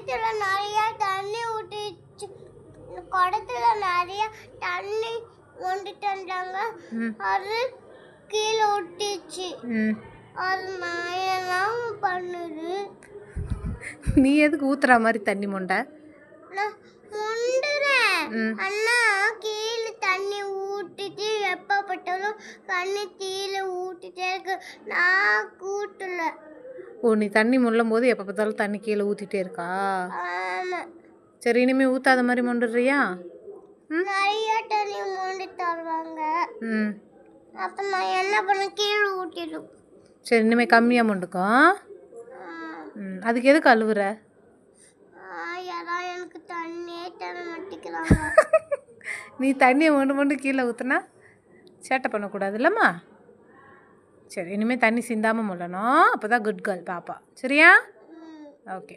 குடத்துல நிறைய தண்ணி ஊற்றிச்சு. குடத்துல நிறைய தண்ணி கொண்டுட்டு வந்தாங்க. அது கீழே ஊற்றிச்சு. அது நாயெல்லாம் பண்ணுது. நீ எதுக்கு ஊத்துற மாதிரி தண்ணி மொண்டை? நான் முண்டுறேன். அண்ணா கீழே தண்ணி ஊற்றிட்டு எப்போ பட்டாலும் தண்ணி கீழே ஊற்றிட்டே இருக்கு. நான் கூட்டல. ஓ, நீ தண்ணி முள்ளும் போது எப்போ பார்த்தாலும் தண்ணி கீழே ஊற்றிட்டே இருக்கா? ஆமாம். சரி, இனிமேல் ஊற்றாத மாதிரி மொண்டுறியா? நிறைய தண்ணி மூண்டு தருவாங்க. அப்போ நான் என்ன பண்ண, கீழே ஊற்றிடும். சரி, இனிமேல் கம்மியாக மொண்டுக்கும். அதுக்கு எதுக்கு அழுவுற? யாராவது எனக்கு தண்ணியே தர மாட்டேங்கிறாங்க. நீ தண்ணியை மொண்டு கீழே ஊற்றுனா சேட்டை பண்ணக்கூடாது இல்லைம்மா? சரி, இனிமேல் தண்ணி சிந்தாமல் முள்ளணும். அப்போ தான் குட் கேர்ள் பாப்பா. சரியா? ஓகே.